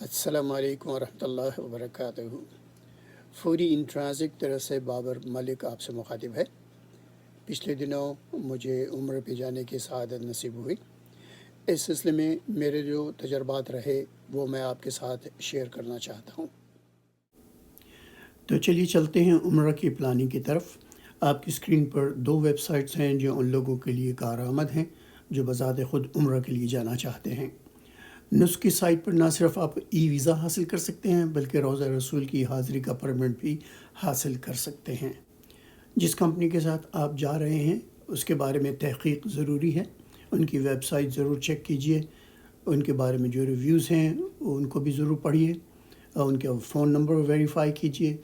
السلام علیکم ورحمۃ اللہ وبرکاتہ۔ فوری ان ٹرانزٹ طرح سے بابر ملک آپ سے مخاطب ہے۔ پچھلے دنوں مجھے عمرہ پہ جانے کی سعادت نصیب ہوئی۔ اس سلسلے میں میرے جو تجربات رہے وہ میں آپ کے ساتھ شیئر کرنا چاہتا ہوں۔ تو چلیے چلتے ہیں عمرہ کی پلاننگ کی طرف۔ آپ کی اسکرین پر 2 ویب سائٹس ہیں جو ان لوگوں کے لیے کارآمد ہیں جو بذات خود عمرہ کے لیے جانا چاہتے ہیں۔ نسخ کی سائٹ پر نہ صرف آپ ای ویزا حاصل کر سکتے ہیں بلکہ روضہ رسول کی حاضری کا پرمٹ بھی حاصل کر سکتے ہیں۔ جس کمپنی کے ساتھ آپ جا رہے ہیں اس کے بارے میں تحقیق ضروری ہے۔ ان کی ویب سائٹ ضرور چیک کیجئے، ان کے بارے میں جو ریویوز ہیں ان کو بھی ضرور پڑھیے، ان کے فون نمبر ویریفائی کیجئے۔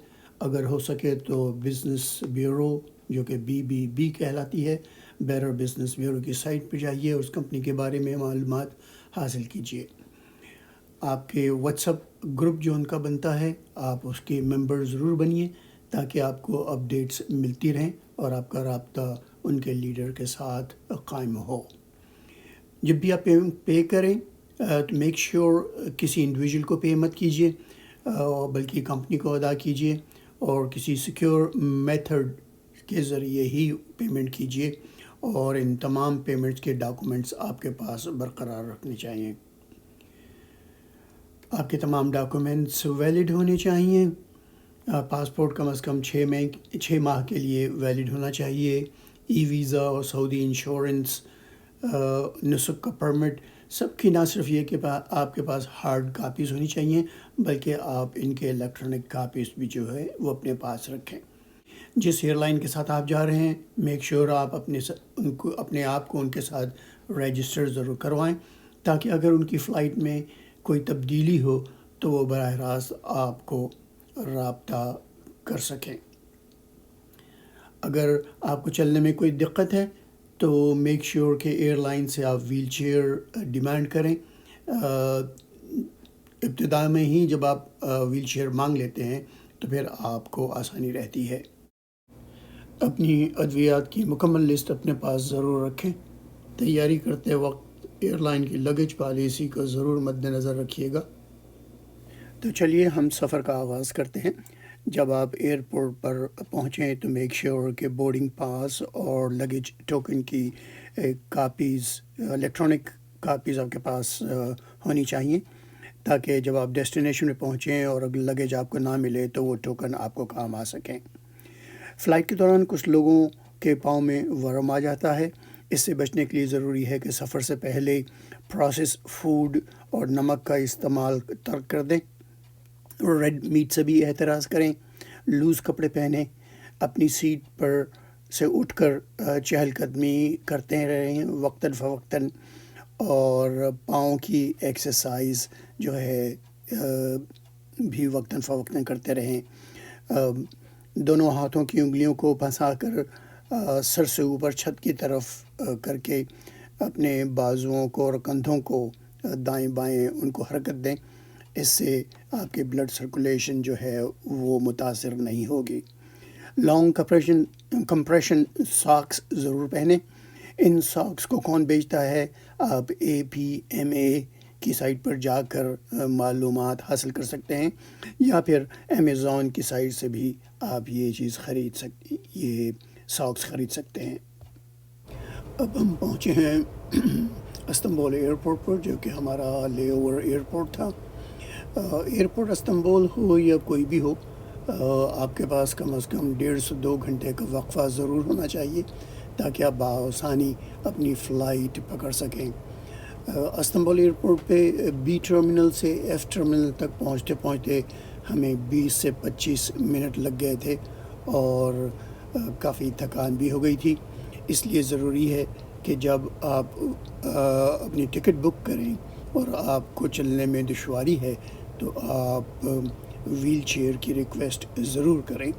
اگر ہو سکے تو بزنس بیورو جو کہ BBB کہلاتی ہے، بیٹر بزنس بیورو کی سائٹ پہ جائیے، اس کمپنی کے بارے میں معلومات حاصل کیجئے۔ آپ کے واٹس ایپ گروپ جو ان کا بنتا ہے آپ اس کے ممبر ضرور بنیے تاکہ آپ کو اپڈیٹس ملتی رہیں اور آپ کا رابطہ ان کے لیڈر کے ساتھ قائم ہو۔ جب بھی آپ پے کریں تو میک شیور کسی انڈیویجول کو پے مت کیجیے بلکہ کمپنی کو ادا کیجیے اور کسی سیکیور میتھڈ کے ذریعے ہی پیمنٹ کیجیے، اور ان تمام پیمنٹس کے ڈاکومنٹس آپ کے پاس برقرار رکھنے چاہیے۔ آپ کے تمام ڈاکومنٹس ویلڈ ہونے چاہیے۔ پاسپورٹ کم از کم 6 ماہ کے لیے ویلڈ ہونا چاہیے۔ ای ویزا اور سعودی انشورنس، نسخ کا پرمٹ، سب کی نہ صرف یہ کہ آپ کے پاس ہارڈ کاپیز ہونی چاہیے بلکہ آپ ان کے الیکٹرانک کاپیز بھی جو ہے وہ اپنے پاس رکھیں۔ جس ایئر لائن کے ساتھ آپ جا رہے ہیں میک شیور آپ اپنے آپ کو ان کے ساتھ رجسٹر ضرور کروائیں تاکہ اگر ان کی فلائٹ میں کوئی تبدیلی ہو تو وہ براہ راست آپ کو رابطہ کر سکیں۔ اگر آپ کو چلنے میں کوئی دقت ہے تو میک شیور کہ ایئر لائن سے آپ ویل چیئر ڈیمانڈ کریں۔ ابتدا میں ہی جب آپ ویل چیئر مانگ لیتے ہیں تو پھر آپ کو آسانی رہتی ہے۔ اپنی ادویات کی مکمل لسٹ اپنے پاس ضرور رکھیں۔ تیاری کرتے وقت ایئر لائن کی لگیج پالیسی کو ضرور مد نظر رکھیے گا۔ تو چلیے ہم سفر کا آغاز کرتے ہیں۔ جب آپ ایئرپورٹ پر پہنچیں تو میک شیور کہ بورڈنگ پاس اور لگیج ٹوکن کی کاپیز، الیکٹرانک کاپیز آپ کے پاس ہونی چاہیے تاکہ جب آپ ڈیسٹینیشن میں پہنچیں اور اگر لگیج آپ کو نہ ملے تو وہ ٹوکن آپ کو کام آ سکیں۔ فلائٹ کے دوران کچھ لوگوں کے پاؤں میں ورم آ جاتا ہے، اس سے بچنے کے لیے ضروری ہے کہ سفر سے پہلے پروسیس فوڈ اور نمک کا استعمال ترک کر دیں۔ ریڈ میٹ سے بھی احتراز کریں، لوز کپڑے پہنیں، اپنی سیٹ پر سے اٹھ کر چہل قدمی کرتے رہیں وقتاً فوقتاً، اور پاؤں کی ایکسرسائز جو ہے بھی وقتاً فوقتاً کرتے رہیں۔ دونوں ہاتھوں کی انگلیوں کو پھنسا کر سر سے اوپر چھت کی طرف کر کے اپنے بازوؤں کو اور کندھوں کو دائیں بائیں ان کو حرکت دیں، اس سے آپ کی بلڈ سرکولیشن جو ہے وہ متاثر نہیں ہوگی۔ لانگ کمپریشن ساکس ضرور پہنیں۔ ان ساکس کو کون بیچتا ہے آپ APMA کی سائٹ پر جا کر معلومات حاصل کر سکتے ہیں، یا پھر امیزون کی سائٹ سے بھی آپ یہ ساکس خرید سکتے ہیں۔ اب ہم پہنچے ہیں استنبول ایئرپورٹ پر جو کہ ہمارا لے اوور ایئرپورٹ تھا۔ ایئرپورٹ استنبول ہو یا کوئی بھی ہو، آپ کے پاس کم از کم 1.5 سے 2 گھنٹے کا وقفہ ضرور ہونا چاہیے تاکہ آپ بآسانی اپنی فلائٹ پکڑ سکیں۔ استنبول ایئرپورٹ پہ B ٹرمینل سے F ٹرمینل تک پہنچتے ہمیں 20 سے 25 منٹ لگ گئے تھے اور کافی تھکان بھی ہو گئی تھی۔ اس لیے ضروری ہے کہ جب آپ اپنی ٹکٹ بک کریں اور آپ کو چلنے میں دشواری ہے تو آپ ویل چیئر کی ریکویسٹ ضرور کریں۔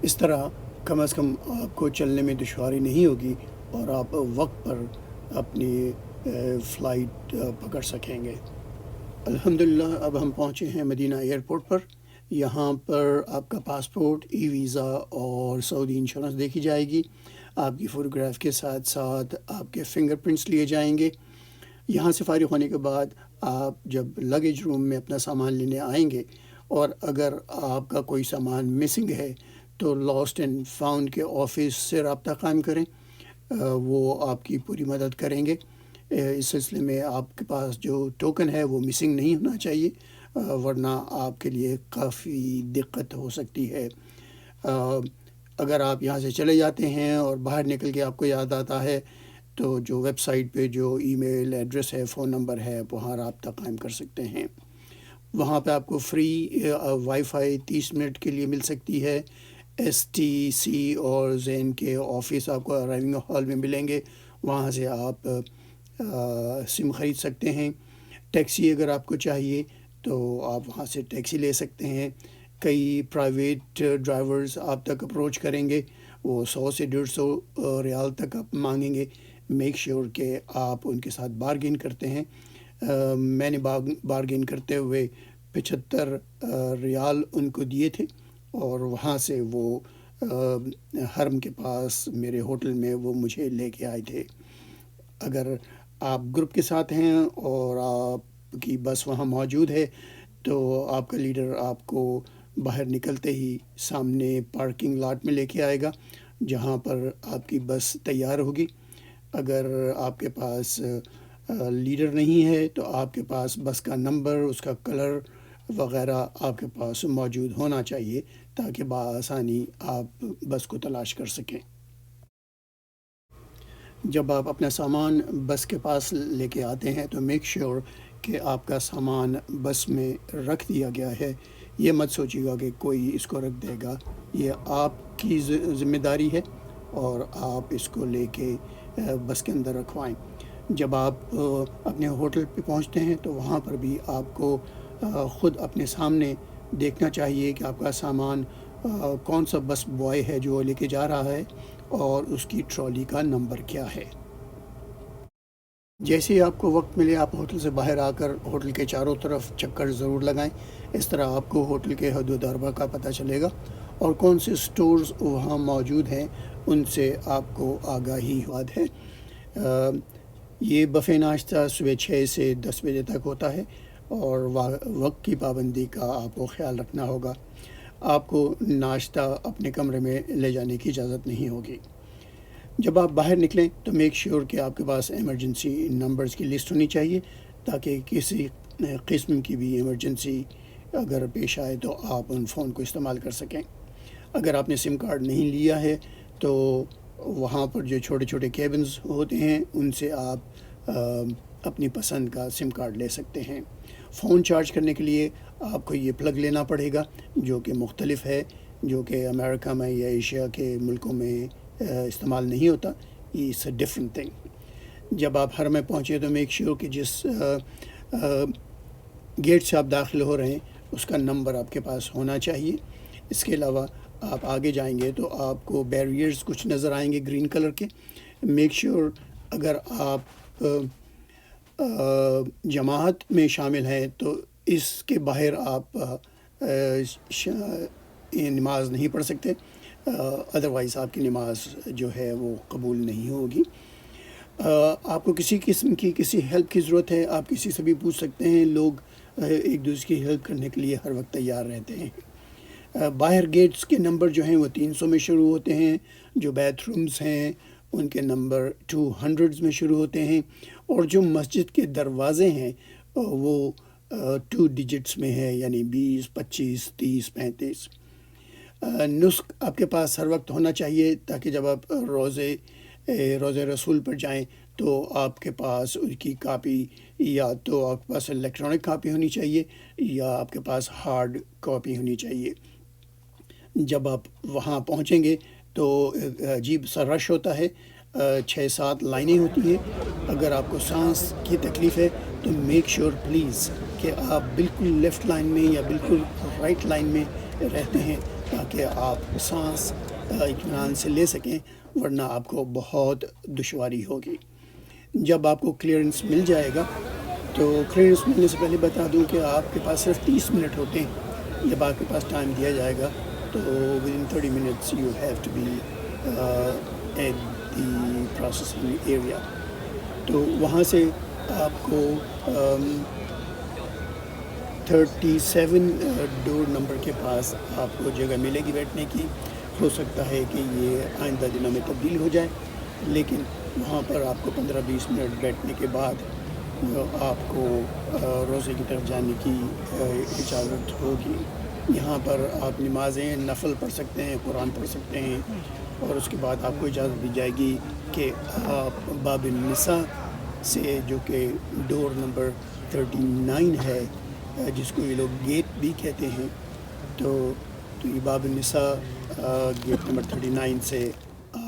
اس طرح کم از کم آپ کو چلنے میں دشواری نہیں ہوگی اور آپ وقت پر اپنی فلائٹ پکڑ سکیں گے۔ الحمدللہ اب ہم پہنچے ہیں مدینہ ایئرپورٹ پر۔ یہاں پر آپ کا پاسپورٹ، ای ویزا اور سعودی انشورنس دیکھی جائے گی۔ آپ کی فوٹوگراف کے ساتھ ساتھ آپ کے فنگر پرنٹس لیے جائیں گے۔ یہاں سے فارغ ہونے کے بعد آپ جب لگیج روم میں اپنا سامان لینے آئیں گے اور اگر آپ کا کوئی سامان مسنگ ہے تو لاسٹ اینڈ فاؤنڈ کے آفس سے رابطہ قائم کریں، وہ آپ کی پوری مدد کریں گے۔ اس سلسلے میں آپ کے پاس جو ٹوکن ہے وہ مسنگ نہیں ہونا چاہیے، ورنہ آپ کے لیے کافی دقت ہو سکتی ہے۔ اگر آپ یہاں سے چلے جاتے ہیں اور باہر نکل کے آپ کو یاد آتا ہے تو جو ویب سائٹ پہ جو ای میل ایڈریس ہے، فون نمبر ہے، وہاں رابطہ قائم کر سکتے ہیں۔ وہاں پہ آپ کو فری وائی فائی 30 منٹ کے لیے مل سکتی ہے۔ ایس ٹی سی اور زین کے آفس آپ کو ارائیونگ ہال میں ملیں گے، وہاں سے آپ سم خرید سکتے ہیں۔ ٹیکسی اگر آپ کو چاہیے تو آپ وہاں سے ٹیکسی لے سکتے ہیں۔ کئی پرائیویٹ ڈرائیورز آپ تک اپروچ کریں گے، وہ 100 سے 150 ریال تک آپ مانگیں گے۔ میک شیور کہ آپ ان کے ساتھ بارگین کرتے ہیں۔ میں نے بارگین کرتے ہوئے 75 ریال ان کو دیے تھے اور وہاں سے وہ حرم کے پاس میرے ہوٹل میں وہ مجھے لے کے آئے تھے۔ اگر آپ گروپ کے ساتھ ہیں اور آپ کی بس وہاں موجود ہے تو آپ کا لیڈر آپ کو باہر نکلتے ہی سامنے پارکنگ لاٹ میں لے کے آئے گا جہاں پر آپ کی بس تیار ہوگی۔ اگر آپ کے پاس لیڈر نہیں ہے تو آپ کے پاس بس کا نمبر، اس کا کلر وغیرہ آپ کے پاس موجود ہونا چاہیے تاکہ بآسانی آپ بس کو تلاش کر سکیں۔ جب آپ اپنا سامان بس کے پاس لے کے آتے ہیں تو میک شیور کہ آپ کا سامان بس میں رکھ دیا گیا ہے۔ یہ مت سوچیے گا کہ کوئی اس کو رکھ دے گا، یہ آپ کی ذمہ داری ہے اور آپ اس کو لے کے بس کے اندر رکھوائیں۔ جب آپ اپنے ہوٹل پہ پہنچتے ہیں تو وہاں پر بھی آپ کو خود اپنے سامنے دیکھنا چاہیے کہ آپ کا سامان کون سا بس بوائے ہے جو لے کے جا رہا ہے اور اس کی ٹرالی کا نمبر کیا ہے۔ جیسے ہی آپ کو وقت ملے آپ ہوٹل سے باہر آ کر ہوٹل کے چاروں طرف چکر ضرور لگائیں، اس طرح آپ کو ہوٹل کے حد و دربہ کا پتہ چلے گا اور کون سے سٹورز وہاں موجود ہیں ان سے آپ کو آگاہی ہے۔ یہ بفے ناشتہ صبح 6 سے 10 بجے تک ہوتا ہے اور وقت کی پابندی کا آپ کو خیال رکھنا ہوگا۔ آپ کو ناشتہ اپنے کمرے میں لے جانے کی اجازت نہیں ہوگی۔ جب آپ باہر نکلیں تو میک شیور کہ آپ کے پاس ایمرجنسی نمبرز کی لسٹ ہونی چاہیے تاکہ کسی قسم کی بھی ایمرجنسی اگر پیش آئے تو آپ ان فون کو استعمال کر سکیں۔ اگر آپ نے سم کارڈ نہیں لیا ہے تو وہاں پر جو چھوٹے چھوٹے کیبنز ہوتے ہیں ان سے آپ اپنی پسند کا سم کارڈ لے سکتے ہیں۔ فون چارج کرنے کے لیے آپ کو یہ پلگ لینا پڑے گا جو کہ مختلف ہے، جو کہ امریکہ میں یا ایشیا کے ملکوں میں استعمال نہیں ہوتا۔ یہ اٹس اے ڈفرینٹ تھنگ۔ جب آپ حرم میں پہنچے تو میک شیور کہ جس گیٹ سے آپ داخل ہو رہے ہیں اس کا نمبر آپ کے پاس ہونا چاہیے۔ اس کے علاوہ آپ آگے جائیں گے تو آپ کو بیریئرز کچھ نظر آئیں گے گرین کلر کے۔ میک شیور اگر آپ جماعت میں شامل ہیں تو اس کے باہر آپ نماز نہیں پڑھ سکتے، ادروائز آپ کی نماز جو ہے وہ قبول نہیں ہوگی۔ آپ کو کسی قسم کی کسی ہیلپ کی ضرورت ہے آپ کسی سے بھی پوچھ سکتے ہیں، لوگ ایک دوسرے کی ہیلپ کرنے کے لیے ہر وقت تیار رہتے ہیں۔ باہر گیٹس کے نمبر جو ہیں وہ 300 میں شروع ہوتے ہیں، جو بیتھ رومز ہیں ان کے نمبر 200 میں شروع ہوتے ہیں، اور جو مسجد کے دروازے ہیں وہ 2 ڈیجٹس میں ہے، یعنی 20 25 30 35۔ نسخ آپ کے پاس ہر وقت ہونا چاہیے تاکہ جب آپ روزے رسول پر جائیں تو آپ کے پاس ان کی کاپی یا تو آپ کے پاس الیکٹرانک کاپی ہونی چاہیے یا آپ کے پاس ہارڈ کاپی ہونی چاہیے۔ جب آپ وہاں پہنچیں گے تو عجیب سا رش ہوتا ہے، 6-7 لائنیں ہوتی ہیں۔ اگر آپ کو سانس کی تکلیف ہے تو میک شیور پلیز کہ آپ بالکل لیفٹ لائن میں یا بالکل رائٹ لائن میں رہتے ہیں تاکہ آپ سانس اطمینان سے لے سکیں، ورنہ آپ کو بہت دشواری ہوگی۔ جب آپ کو کلیئرنس مل جائے گا تو کلیئرنس ملنے سے پہلے بتا دوں کہ آپ کے پاس صرف 30 منٹ ہوتے ہیں۔ جب آپ کے پاس ٹائم دیا جائے گا تو within 30 minutes you have to be at the processing area۔ تو وہاں سے آپ کو 37 ڈور نمبر کے پاس آپ کو جگہ ملے گی بیٹھنے کی. ہو سکتا ہے کہ یہ آئندہ دنوں میں تبدیل ہو جائے، لیکن وہاں پر آپ کو 15-20 منٹ بیٹھنے کے بعد آپ کو روزے کی طرف جانے کی اجازت ہوگی. یہاں پر آپ نمازیں نفل پڑھ سکتے ہیں، قرآن پڑھ سکتے ہیں، اور اس کے بعد آپ کو اجازت دی جائے گی کہ آپ باب النساء سے، جو کہ ڈور نمبر 39 ہے، جس کو یہ لوگ گیٹ بھی کہتے ہیں، تو یہ باب النساء گیٹ نمبر 39 سے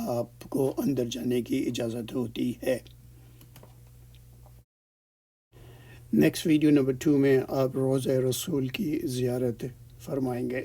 آپ کو اندر جانے کی اجازت ہوتی ہے. نیکسٹ ویڈیو نمبر 2 میں آپ روضہ رسول کی زیارت فرمائیں گے.